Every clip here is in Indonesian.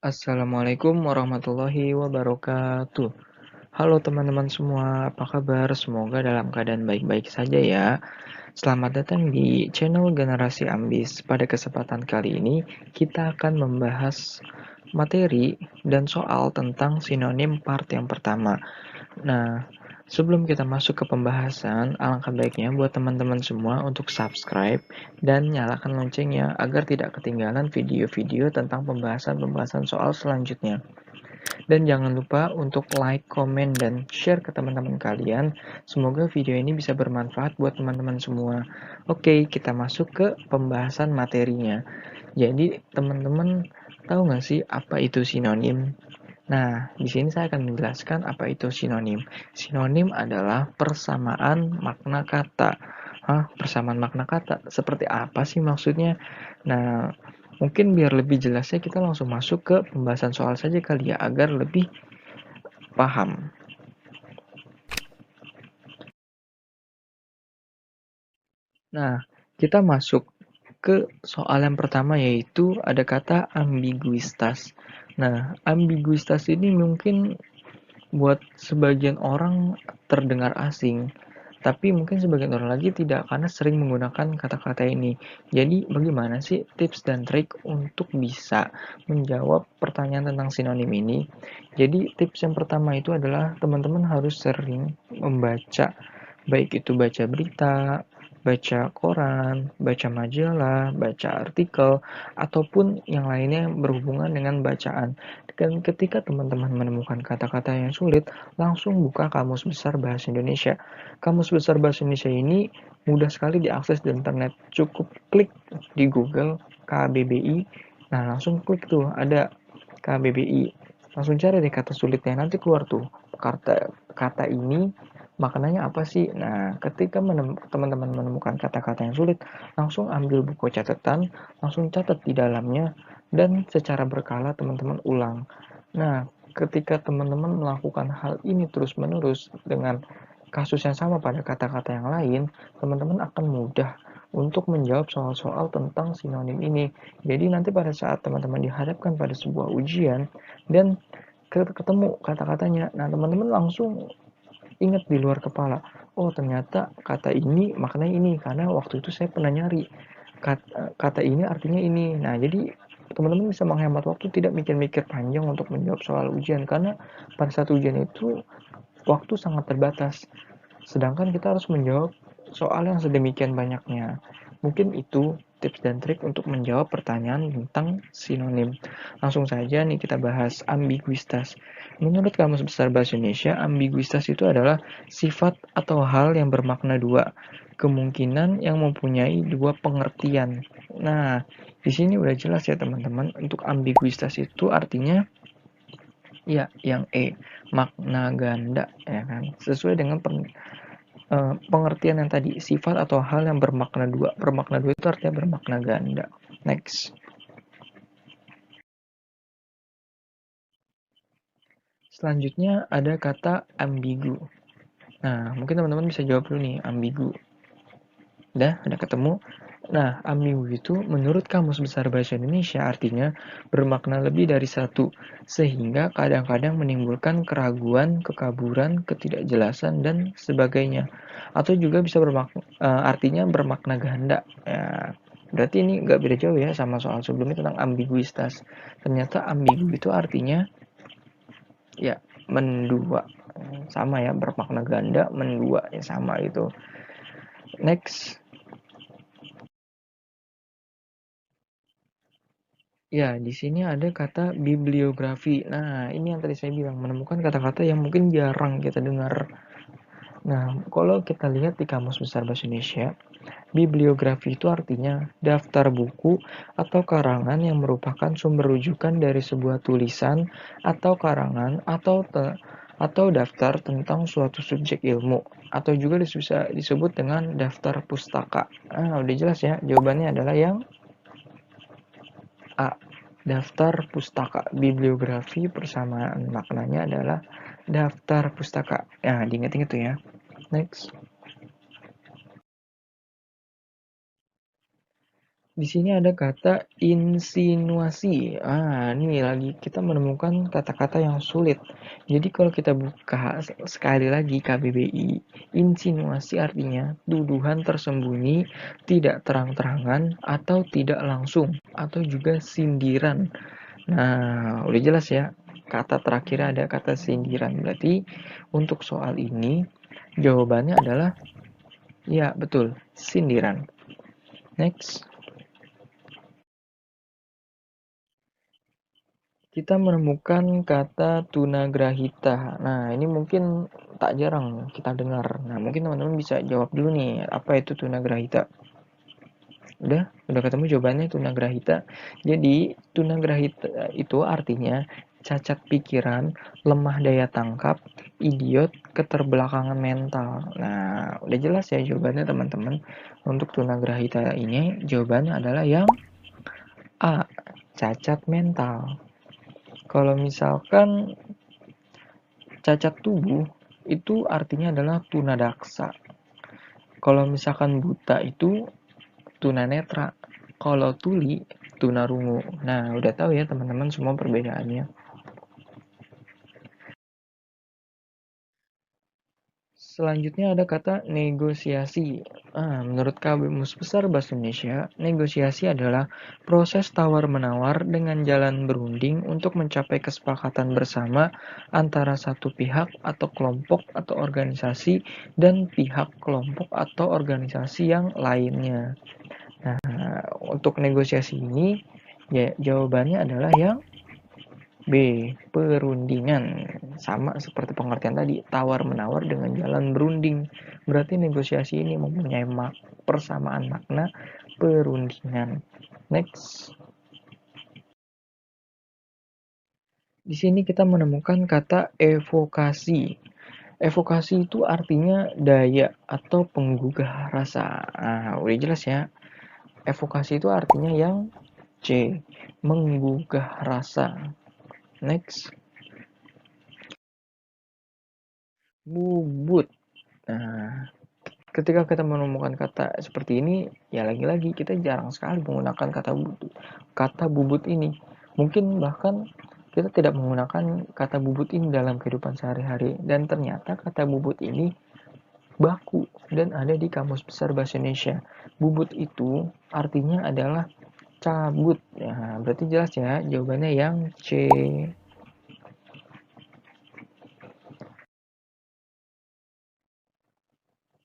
Assalamualaikum warahmatullahi wabarakatuh. Halo teman-teman semua, apa kabar? Semoga dalam keadaan baik-baik saja ya. Selamat datang di channel Generasi Ambis. Pada kesempatan kali ini, kita akan membahas materi dan soal tentang sinonim part yang pertama. Nah, sebelum kita masuk ke pembahasan, alangkah baiknya buat teman-teman semua untuk subscribe dan nyalakan loncengnya agar tidak ketinggalan video-video tentang pembahasan-pembahasan soal selanjutnya. Dan jangan lupa untuk like, komen, dan share ke teman-teman kalian. Semoga video ini bisa bermanfaat buat teman-teman semua. Oke, kita masuk ke pembahasan materinya. Jadi, teman-teman tahu nggak sih apa itu sinonim? Nah, di sini saya akan menjelaskan apa itu sinonim. Sinonim adalah persamaan makna kata. Hah, persamaan makna kata? Seperti apa sih maksudnya? Nah, mungkin biar lebih jelasnya kita langsung masuk ke pembahasan soal saja kali ya, agar lebih paham. Nah, kita masuk ke soal yang pertama yaitu ada kata ambiguitas. Nah, ambiguitas ini mungkin buat sebagian orang terdengar asing, tapi mungkin sebagian orang lagi tidak karena sering menggunakan kata-kata ini. Jadi bagaimana sih tips dan trik untuk bisa menjawab pertanyaan tentang sinonim ini? Jadi tips yang pertama itu adalah teman-teman harus sering membaca, baik itu baca berita, baca koran, baca majalah, baca artikel, ataupun yang lainnya yang berhubungan dengan bacaan. Dan ketika teman-teman menemukan kata-kata yang sulit, langsung buka Kamus Besar Bahasa Indonesia. Kamus Besar Bahasa Indonesia ini mudah sekali diakses di internet. Cukup klik di Google KBBI. Nah, langsung klik tuh ada KBBI. Langsung cari deh kata sulitnya. Nanti keluar tuh kata ini maknanya apa sih? Nah, ketika teman-teman menemukan kata-kata yang sulit, langsung ambil buku catatan, langsung catat di dalamnya, dan secara berkala teman-teman ulang. Nah, ketika teman-teman melakukan hal ini terus-menerus dengan kasus yang sama pada kata-kata yang lain, teman-teman akan mudah untuk menjawab soal-soal tentang sinonim ini. Jadi nanti pada saat teman-teman dihadapkan pada sebuah ujian dan ketemu kata-katanya, nah teman-teman langsung ingat di luar kepala, oh ternyata kata ini maknanya ini, karena waktu itu saya pernah nyari kata ini artinya ini. Nah, jadi teman-teman bisa menghemat waktu, tidak mikir-mikir panjang untuk menjawab soal ujian, karena pada saat ujian itu waktu sangat terbatas. Sedangkan kita harus menjawab soal yang sedemikian banyaknya. Mungkin itu tips dan trik untuk menjawab pertanyaan tentang sinonim. Langsung saja nih kita bahas ambiguitas. Menurut Kamus Besar Bahasa Indonesia, ambiguitas itu adalah sifat atau hal yang bermakna dua, kemungkinan yang mempunyai dua pengertian. Nah, di sini udah jelas ya teman-teman, untuk ambiguitas itu artinya ya yang makna ganda ya kan. Sesuai dengan pengertian yang tadi, sifat atau hal yang bermakna dua. Bermakna dua itu artinya bermakna ganda. Next. Selanjutnya ada kata ambigu. Nah, mungkin teman-teman bisa jawab dulu nih, ambigu. Udah ketemu? Nah, ambigu itu menurut Kamus Besar Bahasa Indonesia artinya bermakna lebih dari satu, sehingga kadang-kadang menimbulkan keraguan, kekaburan, ketidakjelasan, dan sebagainya. Atau juga bisa artinya bermakna ganda. Ya, berarti ini nggak beda jauh ya sama soal sebelumnya tentang ambiguitas. Ternyata ambigu itu artinya ya mendua. Sama ya, bermakna ganda, mendua, ya sama itu. Next. Ya, di sini ada kata bibliografi. Nah, ini yang tadi saya bilang, menemukan kata-kata yang mungkin jarang kita dengar. Nah, kalau kita lihat di Kamus Besar Bahasa Indonesia, bibliografi itu artinya daftar buku atau karangan yang merupakan sumber rujukan dari sebuah tulisan atau karangan atau daftar tentang suatu subjek ilmu, atau juga bisa disebut dengan daftar pustaka. Nah, udah jelas ya, jawabannya adalah yang A. Daftar pustaka. Bibliografi persamaan maknanya adalah daftar pustaka. Nah, diingat-ingat tuh ya. Next. Di sini ada kata insinuasi. Ini lagi kita menemukan kata-kata yang sulit. Jadi kalau kita buka sekali lagi KBBI, insinuasi artinya tuduhan tersembunyi, tidak terang-terangan, atau tidak langsung, atau juga sindiran. Nah, udah jelas ya. Kata terakhir ada kata sindiran. Berarti untuk soal ini jawabannya adalah ya, betul, sindiran. Next. Kita menemukan kata tunagrahita. Nah, ini mungkin tak jarang kita dengar. Nah, mungkin teman-teman bisa jawab dulu nih, apa itu tunagrahita? Udah ketemu jawabannya tunagrahita. Jadi, tunagrahita itu artinya cacat pikiran, lemah daya tangkap, idiot, keterbelakangan mental. Nah, udah jelas ya jawabannya teman-teman. Untuk tunagrahita ini jawabannya adalah yang A, cacat mental. Kalau misalkan cacat tubuh itu artinya adalah tunadaksa. Kalau misalkan buta itu tunanetra. Kalau tuli tunarungu. Nah, udah tahu ya teman-teman semua perbedaannya. Selanjutnya ada kata negosiasi. Menurut Kamus Besar Bahasa Indonesia, negosiasi adalah proses tawar-menawar dengan jalan berunding untuk mencapai kesepakatan bersama antara satu pihak atau kelompok atau organisasi dan pihak kelompok atau organisasi yang lainnya. Nah, untuk negosiasi ini, ya jawabannya adalah yang B. Perundingan. Sama seperti pengertian tadi, tawar-menawar dengan jalan berunding. Berarti negosiasi ini mempunyai persamaan makna perundingan. Next. Di sini kita menemukan kata evokasi. Evokasi itu artinya daya atau penggugah rasa. Udah jelas ya. Evokasi itu artinya yang C. Menggugah rasa. Next. Bubut. Nah, ketika kita menemukan kata seperti ini, ya lagi-lagi kita jarang sekali menggunakan kata bubut ini. Mungkin bahkan kita tidak menggunakan kata bubut ini dalam kehidupan sehari-hari. Dan ternyata kata bubut ini baku dan ada di Kamus Besar Bahasa Indonesia. Bubut itu artinya adalah cabut. Ya, berarti jelas ya jawabannya yang C.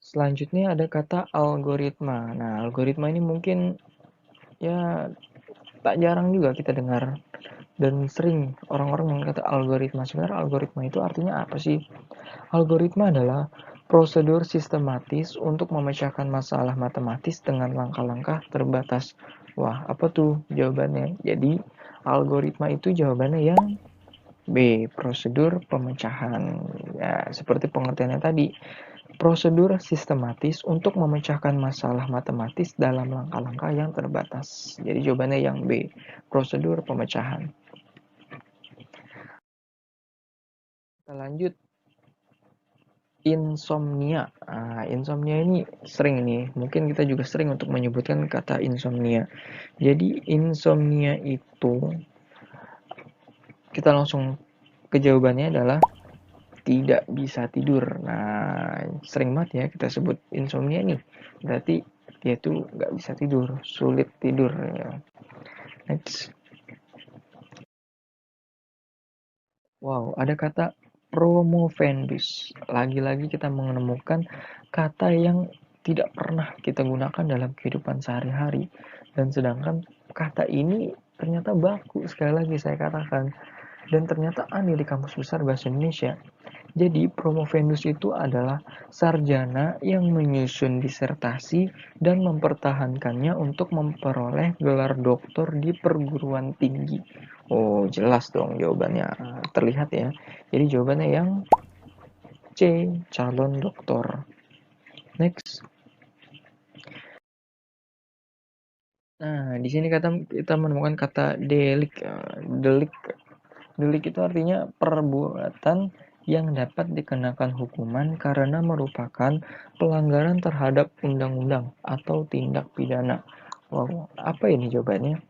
Selanjutnya ada kata algoritma. Nah, algoritma ini mungkin ya tak jarang juga kita dengar dan sering orang-orang yang kata algoritma. Sebenarnya algoritma itu artinya apa sih? Algoritma adalah prosedur sistematis untuk memecahkan masalah matematis dengan langkah-langkah terbatas. Wah, apa tuh jawabannya? Jadi, algoritma itu jawabannya yang B, prosedur pemecahan. Ya, seperti pengertiannya tadi, prosedur sistematis untuk memecahkan masalah matematis dalam langkah-langkah yang terbatas. Jadi jawabannya yang B, prosedur pemecahan. Kita lanjut, insomnia. Insomnia ini sering nih, mungkin kita juga sering untuk menyebutkan kata insomnia. Jadi insomnia itu, kita langsung ke jawabannya adalah tidak bisa tidur. Nah, sering banget ya kita sebut insomnia nih. Berarti dia tuh nggak bisa tidur, sulit tidur. Ya. Next. Wow, ada kata promovendus. Lagi-lagi kita menemukan kata yang tidak pernah kita gunakan dalam kehidupan sehari-hari. Dan sedangkan kata ini ternyata baku, sekali lagi saya katakan. Dan ternyata aneh di Kamus Besar Bahasa Indonesia. Jadi promovendus itu adalah sarjana yang menyusun disertasi dan mempertahankannya untuk memperoleh gelar doktor di perguruan tinggi. Oh, jelas dong jawabannya. Terlihat ya. Jadi jawabannya yang C, calon doktor. Next. Nah, di sini kita menemukan kata delik. Delik. Delik itu artinya perbuatan yang dapat dikenakan hukuman karena merupakan pelanggaran terhadap undang-undang atau tindak pidana. Wow, apa ini jawabannya?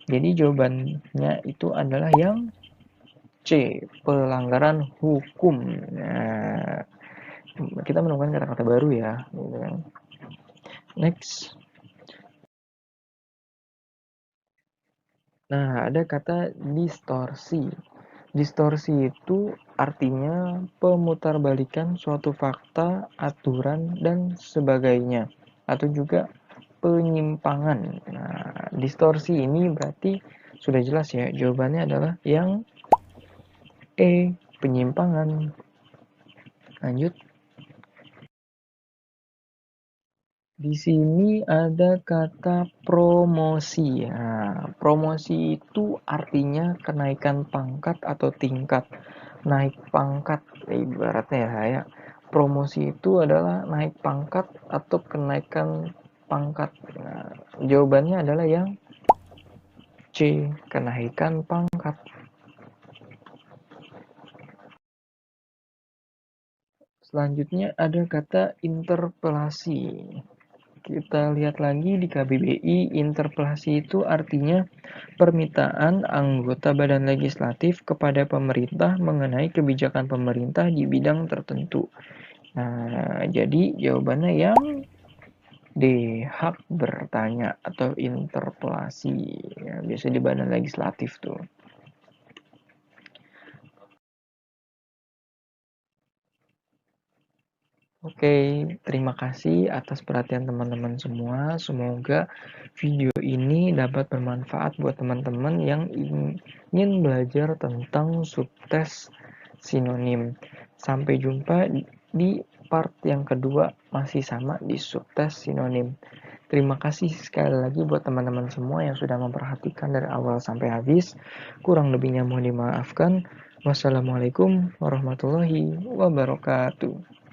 Jadi jawabannya itu adalah yang C, pelanggaran hukum. Nah, kita menemukan kata-kata baru ya, gitu kan. Next. Nah, ada kata distorsi. Distorsi itu artinya pemutarbalikan suatu fakta, aturan, dan sebagainya. Atau juga penyimpangan. Nah, distorsi ini berarti sudah jelas ya, jawabannya adalah yang E, penyimpangan. Lanjut. Di sini ada kata promosi. Nah, promosi itu artinya kenaikan pangkat atau tingkat. Naik pangkat, ibaratnya ya. Promosi itu adalah naik pangkat atau kenaikan pangkat. Nah, jawabannya adalah yang C, kenaikan pangkat. Selanjutnya ada kata interpelasi. Kita lihat lagi di KBBI, interpelasi itu artinya permintaan anggota badan legislatif kepada pemerintah mengenai kebijakan pemerintah di bidang tertentu. Nah, jadi jawabannya yang D, hak bertanya atau interpelasi. Ya, biasa di badan legislatif tuh. Oke, terima kasih atas perhatian teman-teman semua. Semoga video ini dapat bermanfaat buat teman-teman yang ingin belajar tentang subtes sinonim. Sampai jumpa di part yang kedua masih sama di subtes sinonim. Terima kasih sekali lagi buat teman-teman semua yang sudah memperhatikan dari awal sampai habis. Kurang lebihnya mohon dimaafkan. Wassalamualaikum warahmatullahi wabarakatuh.